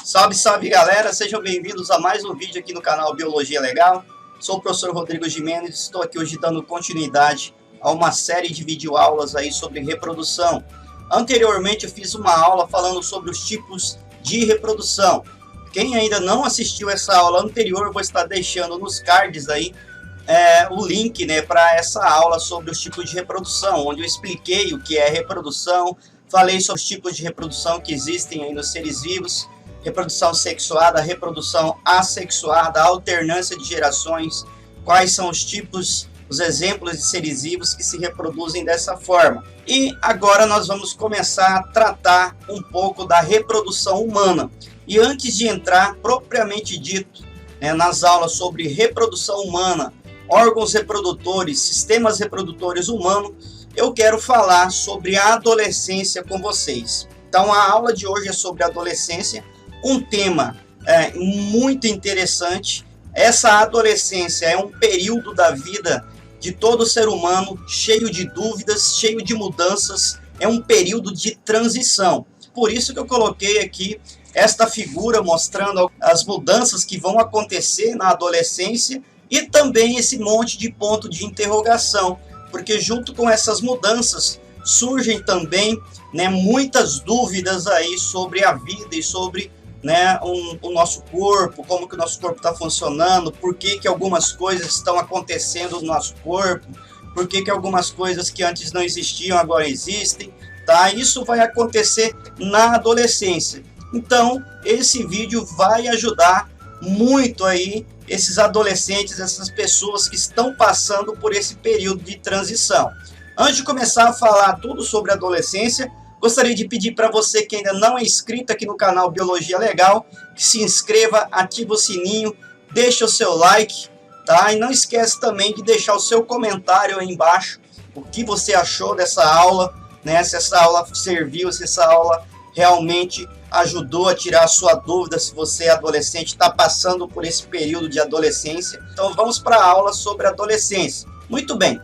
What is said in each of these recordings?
Salve, salve galera, sejam bem-vindos a mais um vídeo aqui no canal Biologia Legal. Sou o professor Rodrigo Gimenez, estou aqui hoje dando continuidade a uma série de videoaulas aí sobre reprodução. Anteriormente eu fiz uma aula falando sobre os tipos de reprodução. Quem ainda não assistiu essa aula anterior, eu vou estar deixando nos cards aí o link, né, para essa aula sobre os tipos de reprodução, onde eu expliquei o que é reprodução, falei sobre os tipos de reprodução que existem aí nos seres vivos, reprodução sexuada, reprodução assexuada, alternância de gerações, quais são os tipos, os exemplos de seres vivos que se reproduzem dessa forma. E agora nós vamos começar a tratar um pouco da reprodução humana. E antes de entrar propriamente dito, né, nas aulas sobre reprodução humana, órgãos reprodutores, sistemas reprodutores humanos, eu quero falar sobre a adolescência com vocês. Então a aula de hoje é sobre a adolescência, um tema muito interessante. Essa adolescência é um período da vida de todo ser humano, cheio de dúvidas, cheio de mudanças, é um período de transição. Por isso que eu coloquei aqui esta figura mostrando as mudanças que vão acontecer na adolescência e também esse monte de ponto de interrogação, porque junto com essas mudanças surgem também, né, muitas dúvidas aí sobre a vida e sobre, né, o nosso corpo, como que o nosso corpo está funcionando, por que que algumas coisas estão acontecendo no nosso corpo, por que que algumas coisas que antes não existiam agora existem, tá? Isso vai acontecer na adolescência. Então, esse vídeo vai ajudar muito aí esses adolescentes, essas pessoas que estão passando por esse período de transição. Antes de começar a falar tudo sobre adolescência, gostaria de pedir para você que ainda não é inscrito aqui no canal Biologia Legal, que se inscreva, ative o sininho, deixe o seu like, tá? E não esquece também de deixar o seu comentário aí embaixo, o que você achou dessa aula, né? Se essa aula serviu, se essa aula realmente ajudou a tirar a sua dúvida, se você é adolescente, está passando por esse período de adolescência. Então vamos para a aula sobre adolescência. Muito bem,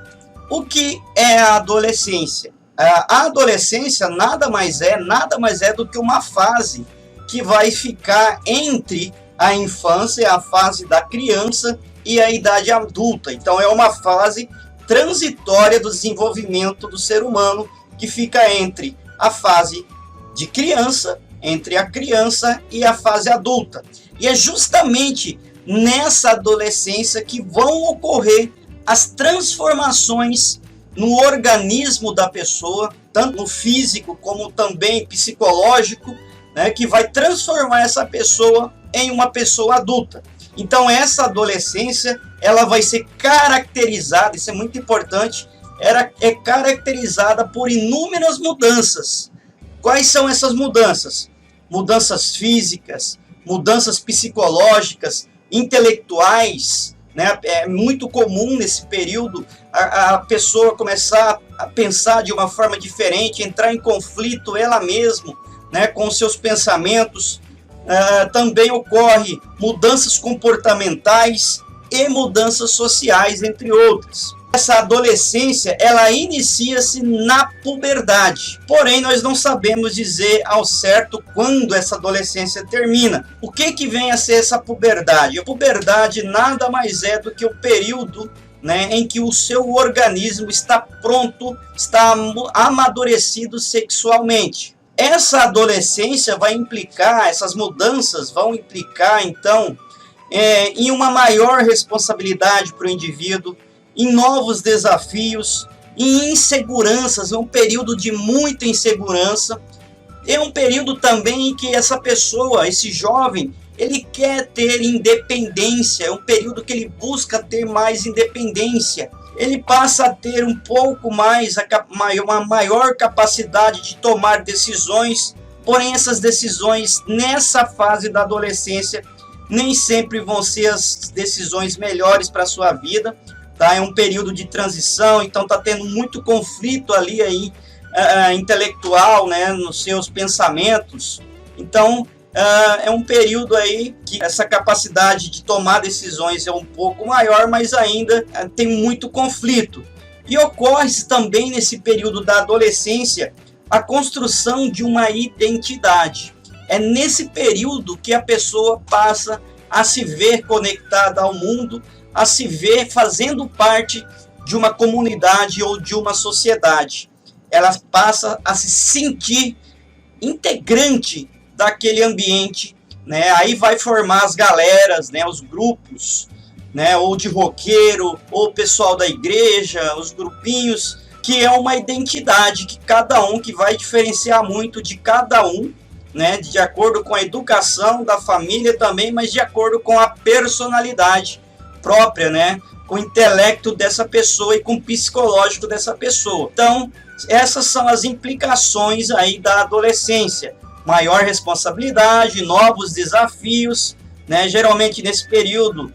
o que é a adolescência? A adolescência nada mais é do que uma fase que vai ficar entre a infância, a fase da criança e a idade adulta. Então é uma fase transitória do desenvolvimento do ser humano que fica entre a fase de criança, entre a criança e a fase adulta. E é justamente nessa adolescência que vão ocorrer as transformações no organismo da pessoa, tanto no físico como também psicológico, né, que vai transformar essa pessoa em uma pessoa adulta. Então essa adolescência, ela vai ser caracterizada, isso é muito importante, é caracterizada por inúmeras mudanças. Quais são essas mudanças? Mudanças físicas, mudanças psicológicas, intelectuais, né? É muito comum nesse período a pessoa começar a pensar de uma forma diferente, entrar em conflito ela mesma, né, com seus pensamentos. Também ocorre mudanças comportamentais e mudanças sociais, entre outras. Essa adolescência, ela inicia-se na puberdade. Porém, nós não sabemos dizer ao certo quando essa adolescência termina. O que vem a ser essa puberdade? A puberdade nada mais é do que o período, né, em que o seu organismo está pronto, está amadurecido sexualmente. Essa adolescência vai implicar, essas mudanças vão implicar, então, em uma maior responsabilidade para o indivíduo, em novos desafios, em inseguranças, é um período de muita insegurança. É um período também em que essa pessoa, esse jovem, ele quer ter independência, é um período que ele busca ter mais independência. Ele passa a ter um pouco mais, uma maior capacidade de tomar decisões, porém essas decisões nessa fase da adolescência nem sempre vão ser as decisões melhores para a sua vida. Tá? É um período de transição, então está tendo muito conflito ali aí, intelectual, né, nos seus pensamentos. Então é um período aí que essa capacidade de tomar decisões é um pouco maior, mas ainda tem muito conflito. E ocorre também nesse período da adolescência a construção de uma identidade. É nesse período que a pessoa passa a se ver conectada ao mundo, a se ver fazendo parte de uma comunidade ou de uma sociedade. Ela passa a se sentir integrante daquele ambiente, né? Aí vai formar as galeras, né? Os grupos, né? Ou de roqueiro, ou pessoal da igreja, os grupinhos, que é uma identidade que cada um, que vai diferenciar muito de cada um, né? De acordo com a educação da família também, mas de acordo com a personalidade própria, né? Com o intelecto dessa pessoa e com o psicológico dessa pessoa. Então, essas são as implicações aí da adolescência. Maior responsabilidade, novos desafios, né? Geralmente nesse período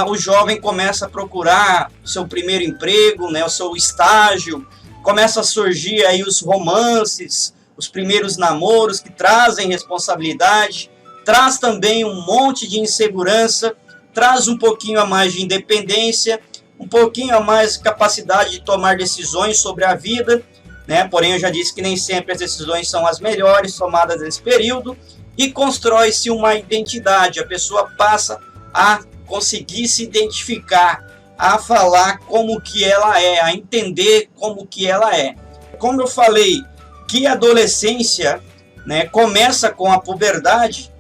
o jovem começa a procurar o seu primeiro emprego, né? O seu estágio, começa a surgir aí os romances, os primeiros namoros que trazem responsabilidade, traz também um monte de insegurança, traz um pouquinho a mais de independência, um pouquinho a mais capacidade de tomar decisões sobre a vida, né? Porém, eu já disse que nem sempre as decisões são as melhores tomadas nesse período, e constrói-se uma identidade. A pessoa passa a conseguir se identificar, a falar como que ela é, a entender como que ela é. Como eu falei que a adolescência, né, começa com a puberdade,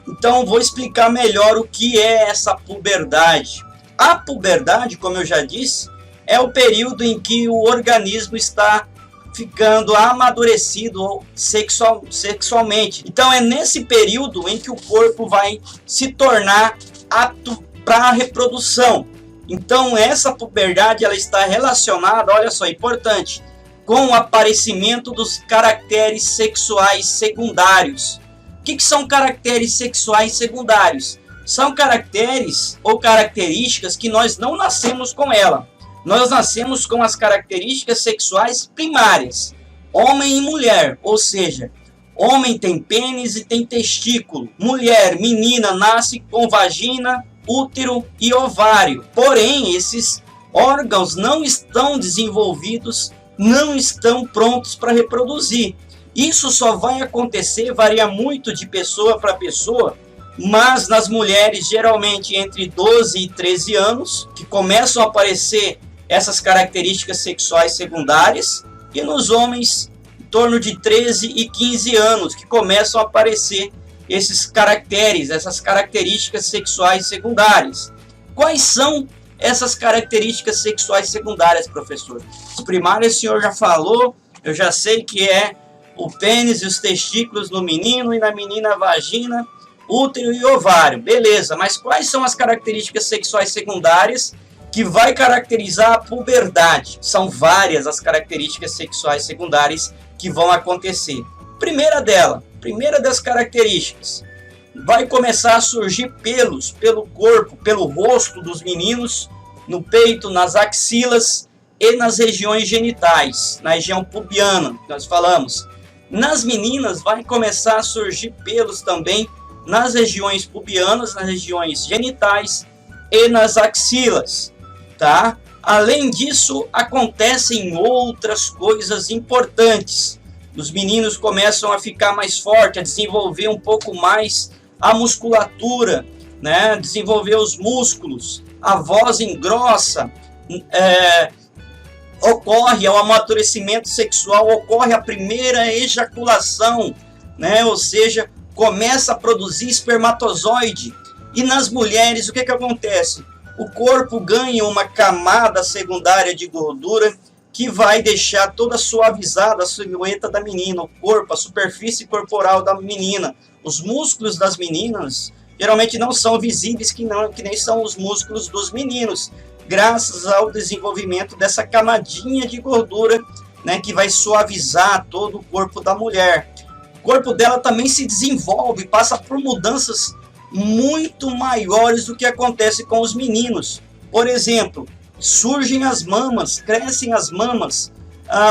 então vou explicar melhor o que é essa puberdade. A puberdade, como eu já disse, é o período em que o organismo está ficando amadurecido sexualmente. Então é nesse período em que o corpo vai se tornar apto para a reprodução. Então essa puberdade ela está relacionada, olha só, importante, com o aparecimento dos caracteres sexuais secundários. O que são caracteres sexuais secundários? São caracteres ou características que nós não nascemos com ela. Nós nascemos com as características sexuais primárias, homem e mulher, ou seja, homem tem pênis e tem testículo, mulher, menina, nasce com vagina, útero e ovário. Porém, esses órgãos não estão desenvolvidos, não estão prontos para reproduzir. Isso só vai acontecer, varia muito de pessoa para pessoa, mas nas mulheres, geralmente entre 12 e 13 anos, que começam a aparecer essas características sexuais secundárias, e nos homens em torno de 13 e 15 anos, que começam a aparecer esses caracteres, essas características sexuais secundárias. Quais são essas características sexuais secundárias, professor? As primárias o senhor já falou, eu já sei que é o pênis e os testículos no menino, e na menina a vagina, útero e ovário. Beleza, mas quais são as características sexuais secundárias que vai caracterizar a puberdade? São várias as características sexuais secundárias que vão acontecer. Primeira das características, vai começar a surgir pelos pelo corpo, pelo rosto dos meninos, no peito, nas axilas e nas regiões genitais, na região pubiana, que nós falamos. Nas meninas vai começar a surgir pelos também nas regiões pubianas, nas regiões genitais e nas axilas, tá? Além disso, acontecem outras coisas importantes. Os meninos começam a ficar mais fortes, a desenvolver um pouco mais a musculatura, né? Desenvolver os músculos, a voz engrossa, ocorre o amadurecimento sexual, ocorre a primeira ejaculação, né? Ou seja, começa a produzir espermatozoide. E nas mulheres, o que acontece? O corpo ganha uma camada secundária de gordura que vai deixar toda suavizada a silhueta da menina, o corpo, a superfície corporal da menina. Os músculos das meninas geralmente não são visíveis, que nem são os músculos dos meninos, graças ao desenvolvimento dessa camadinha de gordura, né, que vai suavizar todo o corpo da mulher. O corpo dela também se desenvolve, passa por mudanças muito maiores do que acontece com os meninos. Por exemplo, surgem as mamas, crescem as mamas,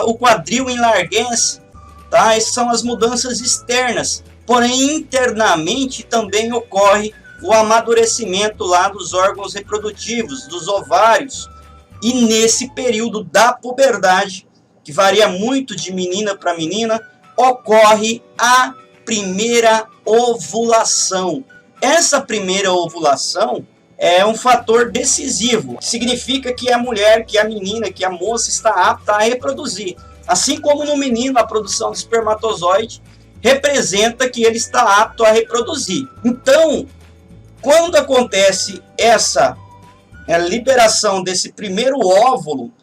o quadril enlarguece, tá? Essas são as mudanças externas. Porém, internamente também ocorre o amadurecimento lá dos órgãos reprodutivos, dos ovários. E nesse período da puberdade, que varia muito de menina para menina, ocorre a primeira ovulação. Essa primeira ovulação é um fator decisivo, significa que a mulher, que a menina, que a moça está apta a reproduzir. Assim como no menino a produção de espermatozoide representa que ele está apto a reproduzir. Então, quando acontece essa liberação desse primeiro óvulo,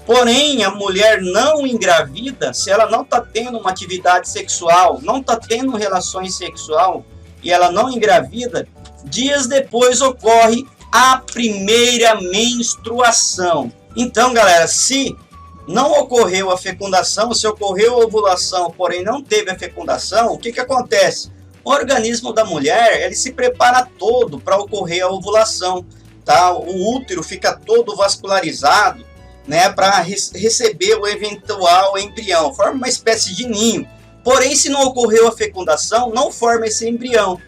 porém a mulher não engravida, se ela não está tendo uma atividade sexual, não está tendo relações sexual e ela não engravida, dias depois ocorre a primeira menstruação. Então, galera, se não ocorreu a fecundação, se ocorreu a ovulação, porém não teve a fecundação, o que acontece? O organismo da mulher, ele se prepara todo para ocorrer a ovulação, tá? O útero fica todo vascularizado, né, para receber o eventual embrião, forma uma espécie de ninho. Porém, se não ocorreu a fecundação, não forma esse embrião,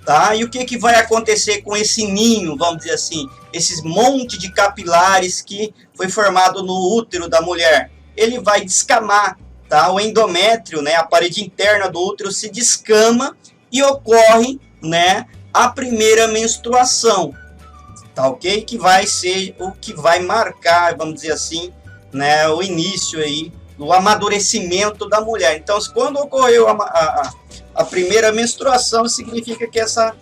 tá? E o que vai acontecer com esse ninho, vamos dizer assim, esses monte de capilares que foi formado no útero da mulher? Ele vai descamar, tá? O endométrio, né, a parede interna do útero se descama e ocorre, né, a primeira menstruação, tá, ok? Que vai ser o que vai marcar, vamos dizer assim, né, o início aí do amadurecimento da mulher. Então, quando ocorreu a primeira menstruação, significa que essa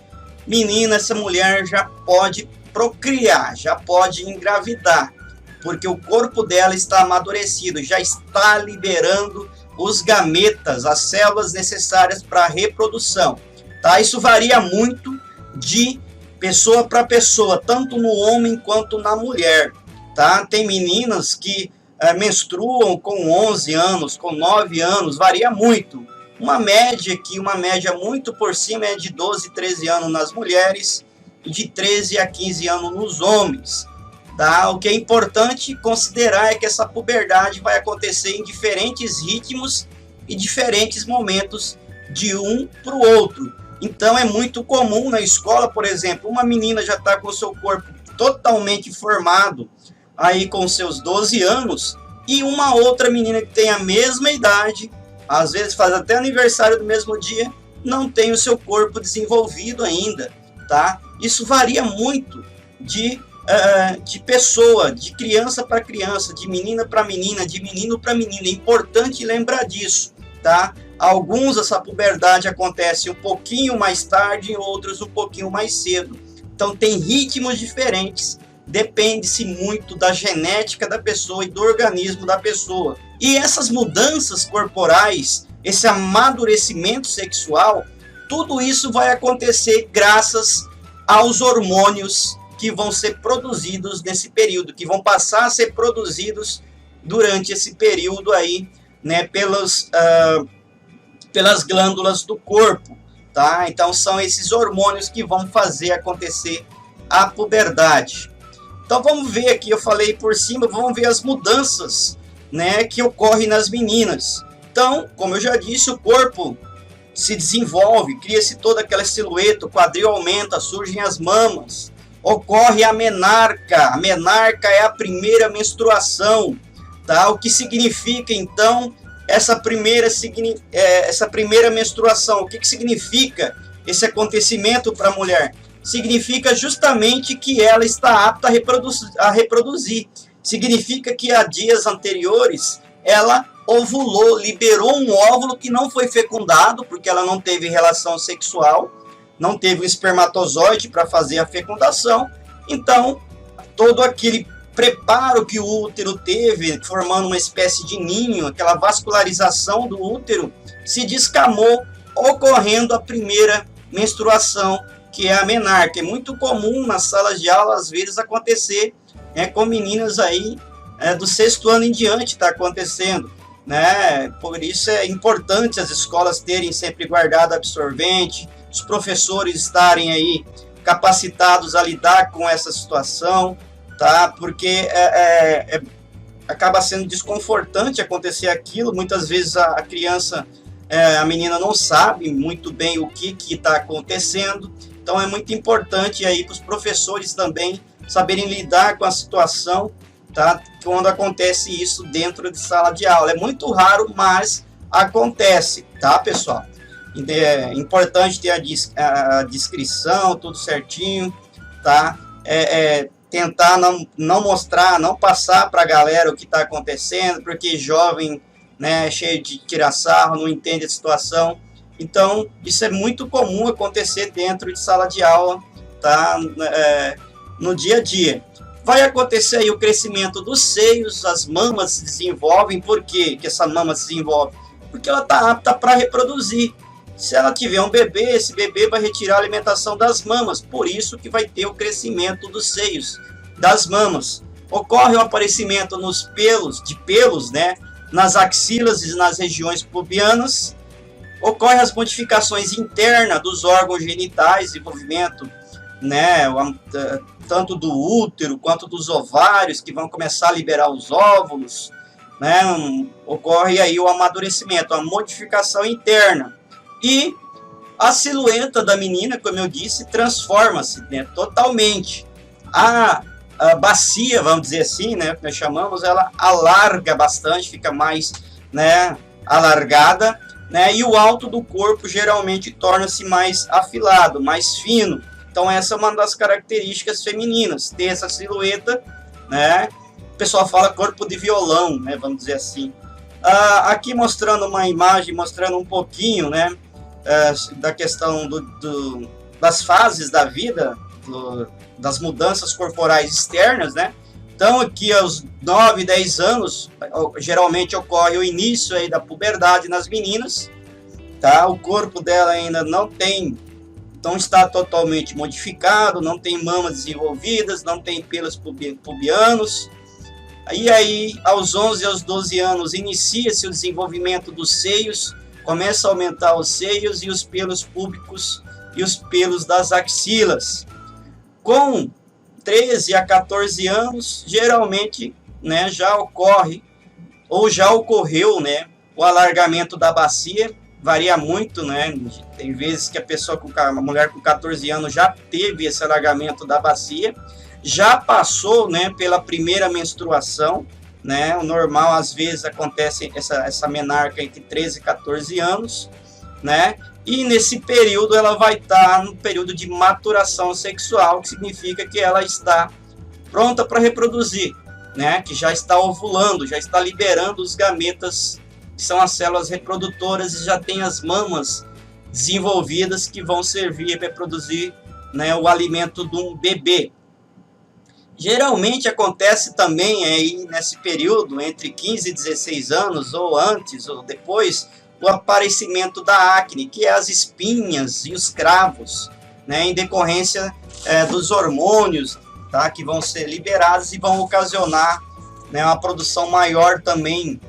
menina, essa mulher já pode procriar, já pode engravidar, porque o corpo dela está amadurecido, já está liberando os gametas, as células necessárias para a reprodução, tá? Isso varia muito de pessoa para pessoa, tanto no homem quanto na mulher, tá? Tem meninas que menstruam com 11 anos, com 9 anos, varia muito. Uma média muito por cima é de 12, 13 anos nas mulheres e de 13 a 15 anos nos homens, tá? O que é importante considerar é que essa puberdade vai acontecer em diferentes ritmos e diferentes momentos de um para o outro. Então é muito comum na escola, por exemplo, uma menina já está com o seu corpo totalmente formado, aí com seus 12 anos, e uma outra menina que tem a mesma idade, às vezes faz até aniversário do mesmo dia, não tem o seu corpo desenvolvido ainda, tá? Isso varia muito de pessoa, de criança para criança, de menina para menina, de menino para menina. É importante lembrar disso, tá? Alguns, essa puberdade acontece um pouquinho mais tarde, outros um pouquinho mais cedo. Então tem ritmos diferentes, depende-se muito da genética da pessoa e do organismo da pessoa. E essas mudanças corporais, esse amadurecimento sexual, tudo isso vai acontecer graças aos hormônios que vão ser produzidos nesse período, que vão passar a ser produzidos durante esse período aí, né, pelas glândulas do corpo, tá? Então são esses hormônios que vão fazer acontecer a puberdade. Então vamos ver aqui, eu falei por cima, vamos ver as mudanças, né, que ocorrem nas meninas. Então, como eu já disse, o corpo se desenvolve, cria-se toda aquela silhueta, o quadril aumenta, surgem as mamas, ocorre a menarca é a primeira menstruação, tá? O que significa então essa primeira menstruação? O que significa esse acontecimento para a mulher? Significa justamente que ela está apta a reproduzir. Significa que há dias anteriores ela ovulou, liberou um óvulo que não foi fecundado, porque ela não teve relação sexual, não teve um espermatozoide para fazer a fecundação. Então, todo aquele preparo que o útero teve, formando uma espécie de ninho, aquela vascularização do útero, se descamou, ocorrendo a primeira menstruação, que é a menarca. É muito comum nas salas de aula, às vezes, acontecer com meninas aí do 6º ano em diante, está acontecendo, né? Por isso é importante as escolas terem sempre guardado absorvente, os professores estarem aí capacitados a lidar com essa situação, tá? Porque acaba sendo desconfortante acontecer aquilo. Muitas vezes a criança, a menina não sabe muito bem o que está acontecendo. Então é muito importante aí para os professores também saberem lidar com a situação, tá? Quando acontece isso dentro de sala de aula. É muito raro, mas acontece, tá, pessoal? É importante ter a descrição, tudo certinho, tá? Tentar não mostrar, não passar para a galera o que está acontecendo, porque jovem, né, cheio de tirar sarro, não entende a situação. Então, isso é muito comum acontecer dentro de sala de aula, tá? No dia a dia. Vai acontecer aí o crescimento dos seios, as mamas se desenvolvem. Por quê que essa mama se desenvolve? Porque ela está apta para reproduzir. Se ela tiver um bebê, esse bebê vai retirar a alimentação das mamas, por isso que vai ter o crescimento dos seios, das mamas. Ocorre o aparecimento nos pelos, né, nas axilas e nas regiões pubianas. Ocorre as modificações internas dos órgãos genitais, desenvolvimento, né, tanto do útero quanto dos ovários, que vão começar a liberar os óvulos, né, ocorre aí o amadurecimento, a modificação interna. E a silhueta da menina, como eu disse, transforma-se, né, totalmente. A bacia, vamos dizer assim, né, que nós chamamos, ela alarga bastante, fica mais, né, alargada, né, e o alto do corpo geralmente torna-se mais afilado, mais fino. Então essa é uma das características femininas, ter essa silhueta, né, o pessoal fala corpo de violão, né, vamos dizer assim. Aqui mostrando uma imagem, mostrando um pouquinho, né, da questão das fases da vida, das mudanças corporais externas, né? Então, aqui aos 9, 10 anos, geralmente ocorre o início aí da puberdade nas meninas, tá? O corpo dela ainda não está totalmente modificado, não tem mamas desenvolvidas, não tem pelos pubianos. E aí, aos 11 e aos 12 anos, inicia-se o desenvolvimento dos seios, começa a aumentar os seios e os pelos púbicos e os pelos das axilas. Com 13 a 14 anos, geralmente, né, já ocorre, ou já ocorreu, né, o alargamento da bacia, varia muito, né, tem vezes que a mulher com 14 anos já teve esse alargamento da bacia, já passou, né, pela primeira menstruação, né, o normal às vezes acontece essa menarca entre 13 e 14 anos, né, e nesse período ela vai estar no período de maturação sexual, que significa que ela está pronta para reproduzir, né, que já está ovulando, já está liberando os gametas, que são as células reprodutoras, e já tem as mamas desenvolvidas que vão servir para produzir, né, o alimento de um bebê. Geralmente acontece também aí nesse período, entre 15 e 16 anos, ou antes ou depois, o aparecimento da acne, que é as espinhas e os cravos, né, em decorrência dos hormônios, tá, que vão ser liberados e vão ocasionar, né, uma produção maior também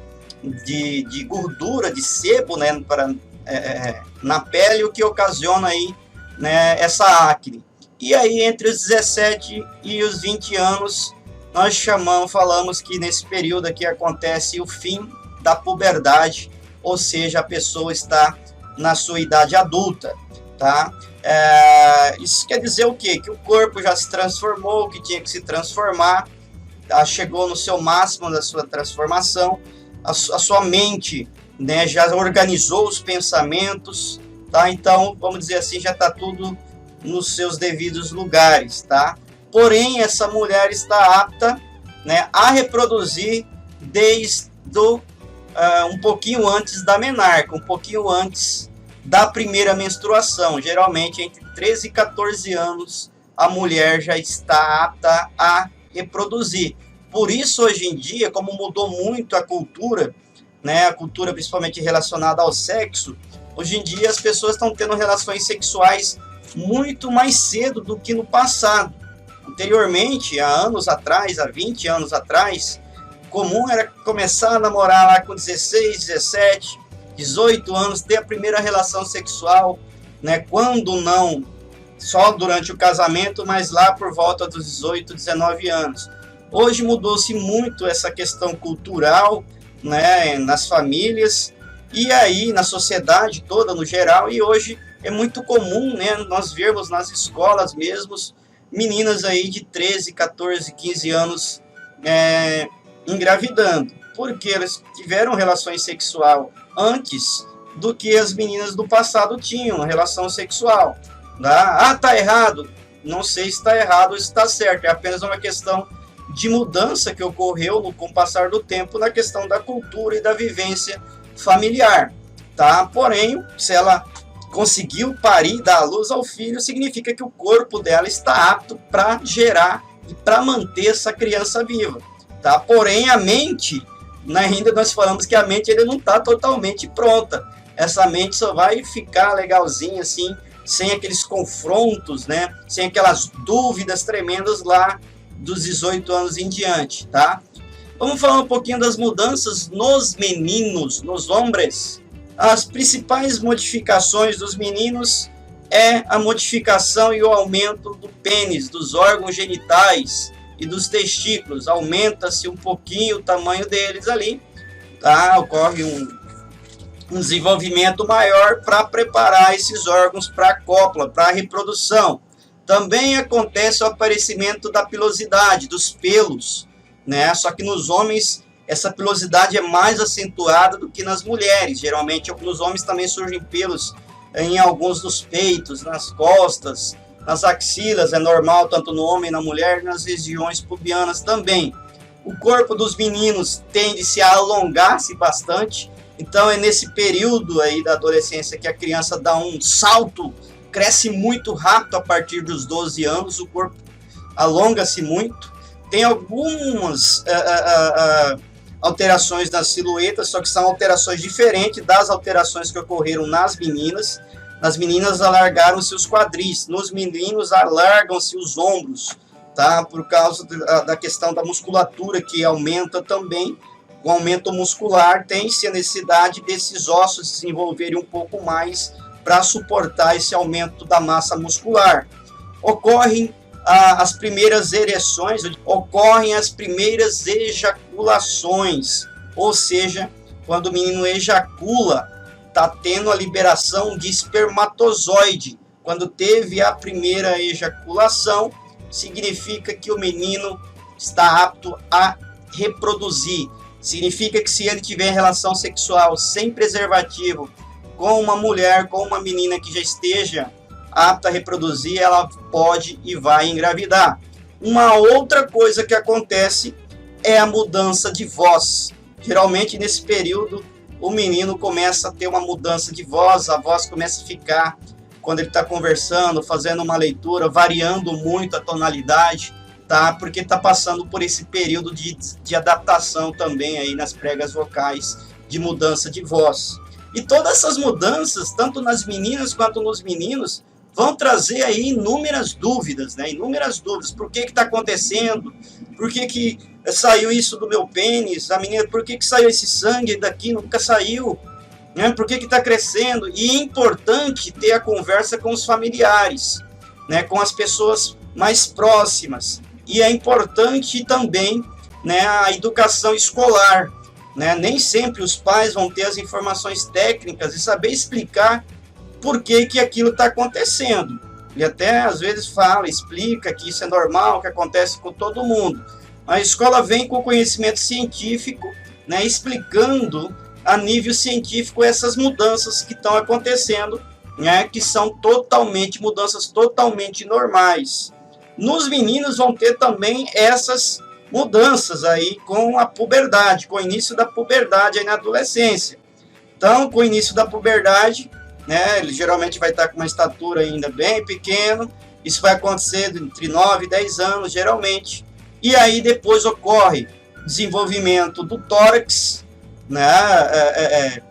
de gordura, de sebo, né, na pele, o que ocasiona aí, né, essa acne. E aí, entre os 17 e os 20 anos, nós falamos que nesse período aqui acontece o fim da puberdade, ou seja, a pessoa está na sua idade adulta, tá? Isso quer dizer o quê? Que o corpo já se transformou, que tinha que se transformar, tá? Chegou no seu máximo da sua transformação, a sua mente, né, já organizou os pensamentos, tá? Então, vamos dizer assim, já está tudo nos seus devidos lugares, tá? Porém, essa mulher está apta, né, a reproduzir desde um pouquinho antes da menarca, um pouquinho antes da primeira menstruação. Geralmente, entre 13 e 14 anos, a mulher já está apta a reproduzir. Por isso, hoje em dia, como mudou muito a cultura, né, a cultura principalmente relacionada ao sexo, hoje em dia as pessoas estão tendo relações sexuais muito mais cedo do que no passado. Anteriormente, há anos atrás, há 20 anos atrás, comum era começar a namorar lá com 16, 17, 18 anos, ter a primeira relação sexual, né, quando não só durante o casamento, mas lá por volta dos 18, 19 anos. Hoje mudou-se muito essa questão cultural, né, nas famílias e aí na sociedade toda no geral, e hoje é muito comum, né, nós vermos nas escolas mesmo meninas aí de 13, 14, 15 anos engravidando, porque elas tiveram relações sexual antes, do que as meninas do passado tinham, uma relação sexual. Tá? Ah, tá errado? Não sei se está errado ou se está certo, é apenas uma questão de mudança que ocorreu com o passar do tempo na questão da cultura e da vivência familiar. Tá? Porém, se ela conseguiu parir, dar à luz ao filho, significa que o corpo dela está apto para gerar e para manter essa criança viva. Tá? Porém, a mente, ainda nós falamos que a mente ele não está totalmente pronta. Essa mente só vai ficar legalzinha assim, sem aqueles confrontos, né? Sem aquelas dúvidas tremendas lá dos 18 anos em diante, tá? Vamos falar um pouquinho das mudanças nos meninos, nos homens. As principais modificações dos meninos é a modificação e o aumento do pênis, dos órgãos genitais e dos testículos. Aumenta-se um pouquinho o tamanho deles ali, tá? Ocorre um desenvolvimento maior para preparar esses órgãos para a cópula, para a reprodução. Também acontece o aparecimento da pilosidade, dos pelos, né? Só que nos homens essa pilosidade é mais acentuada do que nas mulheres. Geralmente nos homens também surgem pelos em alguns dos peitos, nas costas, nas axilas, é normal tanto no homem e na mulher, nas regiões pubianas também. O corpo dos meninos tende-se a alongar-se bastante, então é nesse período aí da adolescência que a criança dá um salto, cresce muito rápido a partir dos 12 anos, o corpo alonga-se muito. Tem algumas alterações na silhueta, só que são alterações diferentes das alterações que ocorreram nas meninas. Nas meninas alargaram-se os quadris, nos meninos alargam-se os ombros, tá? Por causa da questão da musculatura que aumenta também. Com o aumento muscular tem-se a necessidade desses ossos se desenvolverem um pouco mais para suportar esse aumento da massa muscular. Ocorrem as primeiras ereções, ocorrem as primeiras ejaculações, ou seja, quando o menino ejacula, está tendo a liberação de espermatozoide. Quando teve a primeira ejaculação, significa que o menino está apto a reproduzir. Significa que se ele tiver relação sexual sem preservativo com uma mulher, com uma menina que já esteja apta a reproduzir, ela pode e vai engravidar. Uma outra coisa que acontece é a mudança de voz. Geralmente nesse período o menino começa a ter uma mudança de voz, a voz começa a ficar, quando ele está conversando, fazendo uma leitura, variando muito a tonalidade, tá? Porque está passando por esse período de adaptação também aí nas pregas vocais, de mudança de voz. E todas essas mudanças, tanto nas meninas quanto nos meninos, vão trazer aí inúmeras dúvidas, né? Inúmeras dúvidas. Por que está acontecendo? Por que saiu isso do meu pênis? A menina, por que saiu esse sangue daqui? Nunca saiu. Né? Por que está crescendo? E é importante ter a conversa com os familiares, né? Com as pessoas mais próximas. E é importante também, né, a educação escolar. Né? Nem sempre os pais vão ter as informações técnicas e saber explicar por que aquilo está acontecendo. Ele até às vezes fala, explica que isso é normal, que acontece com todo mundo. A escola vem com conhecimento científico, né, explicando a nível científico essas mudanças que estão acontecendo, né, que são mudanças totalmente normais. Nos meninos vão ter também essas mudanças aí com a puberdade, com o início da puberdade aí na adolescência. Então, com o início da puberdade, né, ele geralmente vai estar com uma estatura ainda bem pequena, isso vai acontecer entre 9 e 10 anos, geralmente, e aí depois ocorre desenvolvimento do tórax, né,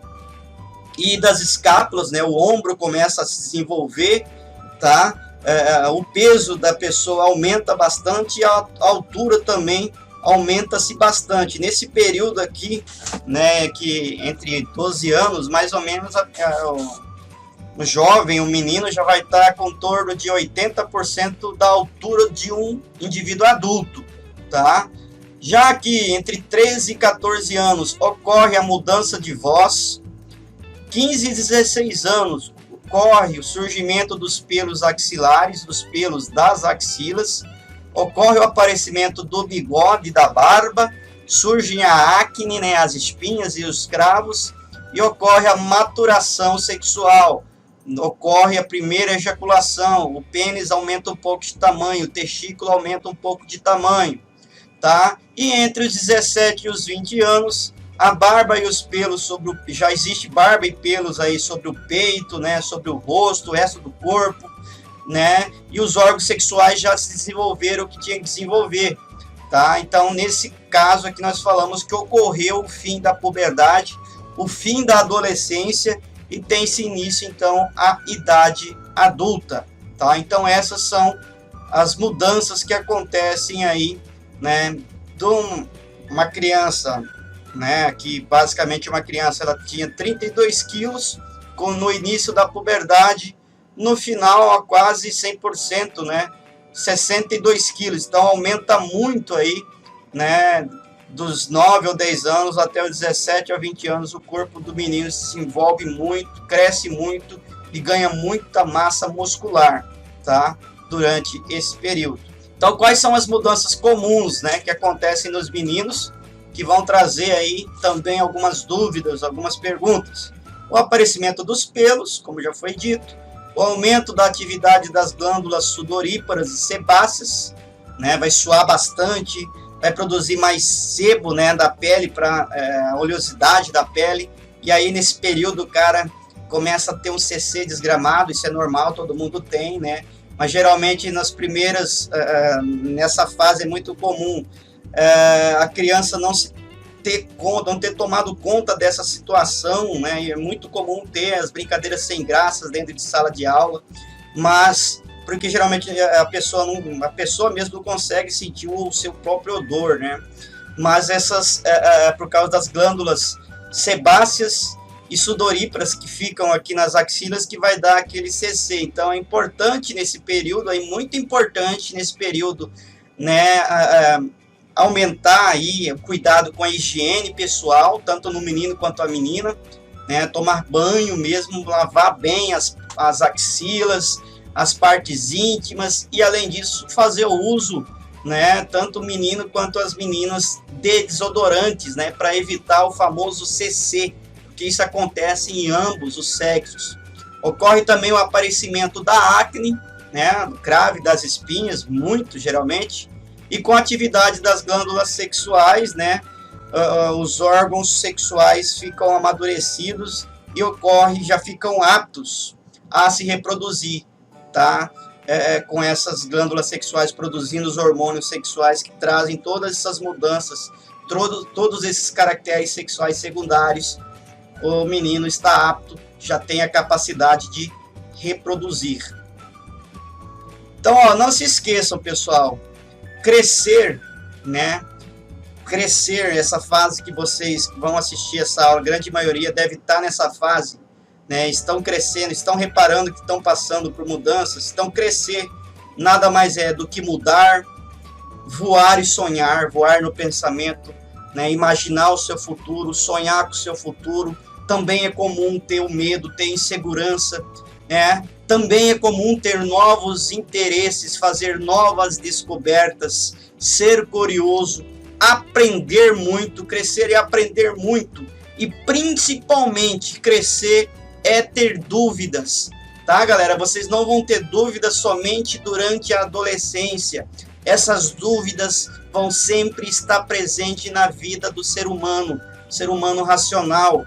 e das escápulas, né, o ombro começa a se desenvolver, tá? O peso da pessoa aumenta bastante e a altura também aumenta-se bastante. Nesse período aqui, né, que entre 12 anos, mais ou menos, o jovem, o menino já vai estar com torno de 80% da altura de um indivíduo adulto, tá? Já que entre 13 e 14 anos ocorre a mudança de voz, 15 e 16 anos ocorre o surgimento dos pelos axilares, dos pelos das axilas, ocorre o aparecimento do bigode, da barba, surgem a acne, né, as espinhas e os cravos, e ocorre a maturação sexual. Ocorre a primeira ejaculação, o pênis aumenta um pouco de tamanho, o testículo aumenta um pouco de tamanho, tá? E entre os 17 e os 20 anos, a barba e os pelos já existe barba e pelos aí sobre o peito, né, sobre o rosto, o resto do corpo, né? E os órgãos sexuais já se desenvolveram o que tinha que desenvolver, tá? Então, nesse caso aqui nós falamos que ocorreu o fim da puberdade, o fim da adolescência, e tem-se início, então, a idade adulta, tá? Então, essas são as mudanças que acontecem aí, né, de uma criança, né, que basicamente uma criança, ela tinha 32 quilos no início da puberdade, no final, a quase 100%, né, 62 quilos, então aumenta muito aí, né, dos 9 ou 10 anos até os 17 ou 20 anos, o corpo do menino se envolve muito, cresce muito e ganha muita massa muscular, tá? Durante esse período. Então, quais são as mudanças comuns, né, que acontecem nos meninos, que vão trazer aí também algumas dúvidas, algumas perguntas? O aparecimento dos pelos, como já foi dito, o aumento da atividade das glândulas sudoríparas e sebáceas, né, vai suar bastante, vai produzir mais sebo, né, da pele, para a oleosidade da pele, e aí nesse período o cara começa a ter um CC desgramado, isso é normal, todo mundo tem, né, mas geralmente nas primeiras, nessa fase é muito comum a criança não ter tomado conta dessa situação, né, e é muito comum ter as brincadeiras sem graças dentro de sala de aula, mas porque geralmente a pessoa mesmo não consegue sentir o seu próprio odor, né? Mas essas, por causa das glândulas sebáceas e sudoríparas que ficam aqui nas axilas, que vai dar aquele CC. Então é importante nesse período, muito importante nesse período, né, aumentar aí o cuidado com a higiene pessoal, tanto no menino quanto a menina, né? Tomar banho mesmo, lavar bem as axilas, as partes íntimas, e além disso fazer o uso, né, tanto o menino quanto as meninas, de desodorantes, né, para evitar o famoso CC, porque isso acontece em ambos os sexos. Ocorre também o aparecimento da acne, né, do cravo, das espinhas, muito geralmente, e com a atividade das glândulas sexuais, né, os órgãos sexuais ficam amadurecidos e já ficam aptos a se reproduzir, tá? Com essas glândulas sexuais produzindo os hormônios sexuais que trazem todas essas mudanças, todos esses caracteres sexuais secundários, o menino está apto, já tem a capacidade de reproduzir. Então, ó, não se esqueçam, pessoal, crescer, né? Crescer, essa fase que vocês vão assistir essa aula, a grande maioria deve estar nessa fase, né, estão crescendo, estão reparando que estão passando por mudanças, estão crescer, nada mais é do que mudar, voar e sonhar, voar no pensamento, né, imaginar o seu futuro, sonhar com o seu futuro. Também é comum ter o medo, ter insegurança, né? Também é comum ter novos interesses, fazer novas descobertas, ser curioso, aprender muito, crescer e aprender muito, e principalmente crescer é ter dúvidas, tá, galera? Vocês não vão ter dúvidas somente durante a adolescência. Essas dúvidas vão sempre estar presentes na vida do ser humano racional.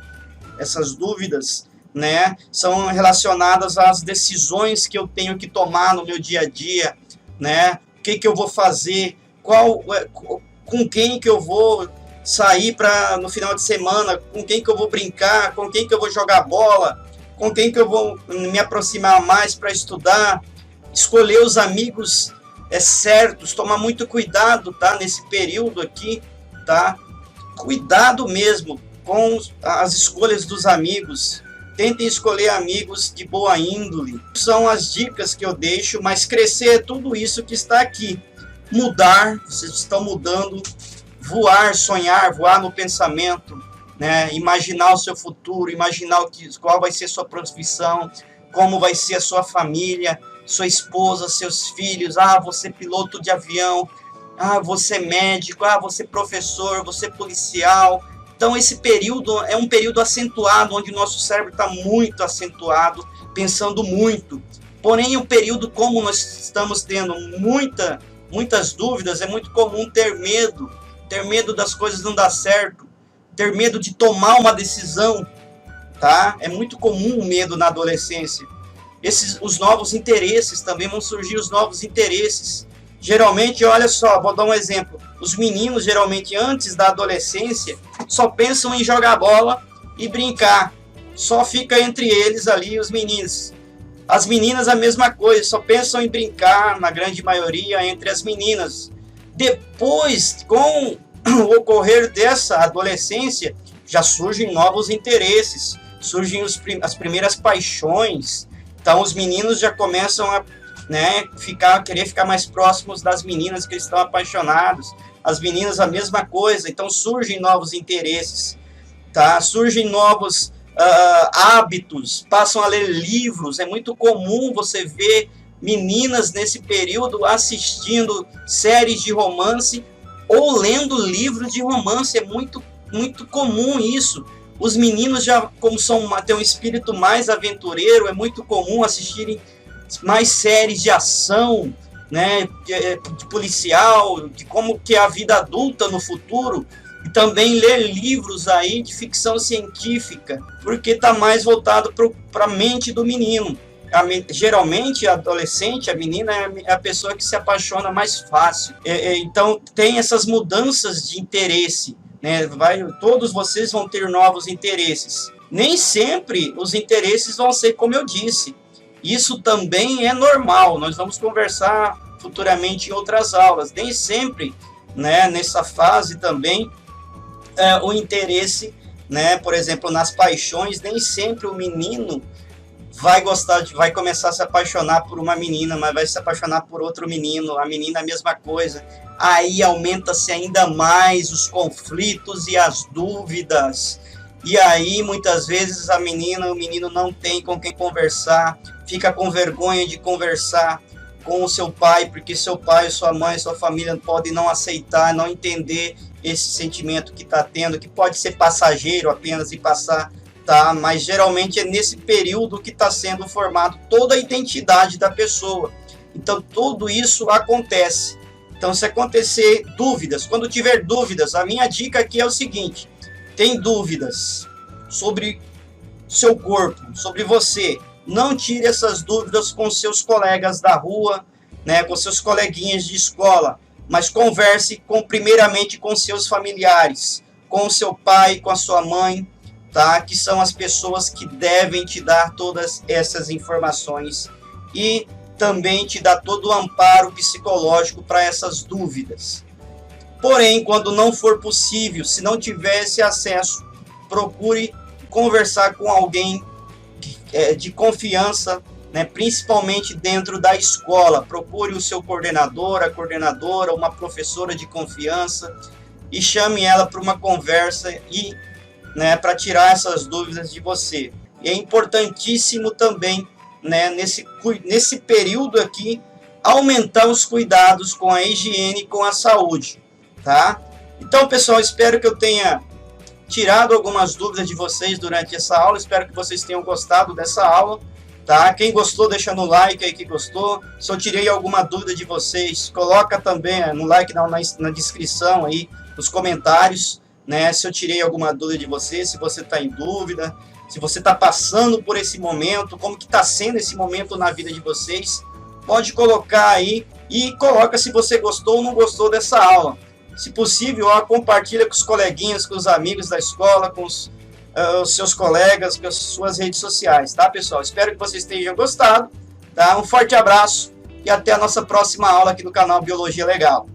Essas dúvidas, né, são relacionadas às decisões que eu tenho que tomar no meu dia a dia, né? O que eu vou fazer? Com quem que eu vou sair no final de semana? Com quem que eu vou brincar? Com quem que eu vou jogar bola? Com quem que eu vou me aproximar mais para estudar? Escolher os amigos certos, tomar muito cuidado, tá? Nesse período aqui, tá? Cuidado mesmo com as escolhas dos amigos. Tentem escolher amigos de boa índole. São as dicas que eu deixo, mas crescer é tudo isso que está aqui. Mudar, vocês estão mudando. Voar, sonhar, voar no pensamento, né? Imaginar o seu futuro, imaginar qual vai ser a sua profissão, como vai ser a sua família, sua esposa, seus filhos. Ah, você piloto de avião. Ah, você médico. Ah, você professor, você policial. Então esse período é um período acentuado, onde o nosso cérebro está muito acentuado, pensando muito. Porém, um período como nós estamos tendo muitas dúvidas, é muito comum ter medo das coisas não dar certo, ter medo de tomar uma decisão, tá? É muito comum o medo na adolescência. Os novos interesses, também vão surgir os novos interesses. Geralmente, olha só, vou dar um exemplo. Os meninos, geralmente, antes da adolescência, só pensam em jogar bola e brincar. Só fica entre eles ali, os meninos. As meninas, a mesma coisa, só pensam em brincar, na grande maioria, entre as meninas. Depois, com o ocorrer dessa adolescência, já surgem novos interesses, surgem as primeiras paixões. Então, os meninos já começam a querer ficar mais próximos das meninas que eles estão apaixonados. As meninas, a mesma coisa. Então, surgem novos interesses, tá? Surgem novos hábitos, passam a ler livros. É muito comum você ver meninas nesse período assistindo séries de romance ou lendo livros de romance. É muito comum isso. Os meninos já, como têm um espírito mais aventureiro, é muito comum assistirem mais séries de ação, né, de policial, de como que é a vida adulta no futuro, e também ler livros aí de ficção científica, porque está mais voltado para a mente do menino. Geralmente, a adolescente, a menina, é a pessoa que se apaixona mais fácil. Então, tem essas mudanças de interesse, né? Todos vocês vão ter novos interesses. Nem sempre os interesses vão ser como eu disse. Isso também é normal, nós vamos conversar futuramente em outras aulas. Nem sempre, né, nessa fase também, o interesse, né, por exemplo, nas paixões, nem sempre o menino vai começar a se apaixonar por uma menina, mas vai se apaixonar por outro menino, a menina a mesma coisa. Aí aumenta-se ainda mais os conflitos e as dúvidas. E aí, muitas vezes, o menino não tem com quem conversar, fica com vergonha de conversar com o seu pai, porque seu pai, sua mãe, sua família podem não aceitar, não entender esse sentimento que está tendo, que pode ser passageiro apenas e passar, tá? Mas geralmente é nesse período que está sendo formado toda a identidade da pessoa. Então, tudo isso acontece. Então, se acontecer dúvidas, quando tiver dúvidas, a minha dica aqui é o seguinte: tem dúvidas sobre seu corpo, sobre você, não tire essas dúvidas com seus colegas da rua, né, com seus coleguinhas de escola, mas converse primeiramente com seus familiares, com o seu pai, com a sua mãe, tá? Que são as pessoas que devem te dar todas essas informações e também te dar todo o amparo psicológico para essas dúvidas. Porém, quando não for possível, se não tiver esse acesso, procure conversar com alguém de confiança, né, principalmente dentro da escola. Procure o seu coordenador, a coordenadora, uma professora de confiança e chame ela para uma conversa e, né, para tirar essas dúvidas de você. E é importantíssimo também, né, nesse período aqui, aumentar os cuidados com a higiene e com a saúde, tá? Então, pessoal, espero que eu tenha tirado algumas dúvidas de vocês durante essa aula. Espero que vocês tenham gostado dessa aula, tá? Quem gostou, deixa no like aí que gostou. Se eu tirei alguma dúvida de vocês, coloca também no like, na descrição aí, nos comentários, né? Se eu tirei alguma dúvida de vocês, se você está em dúvida, se você está passando por esse momento, como que está sendo esse momento na vida de vocês, pode colocar aí e coloca se você gostou ou não gostou dessa aula. Se possível, compartilha com os coleguinhas, com os amigos da escola, com os seus colegas, com as suas redes sociais, tá, pessoal? Espero que vocês tenham gostado, tá? Um forte abraço e até a nossa próxima aula aqui no canal Biologia Legal.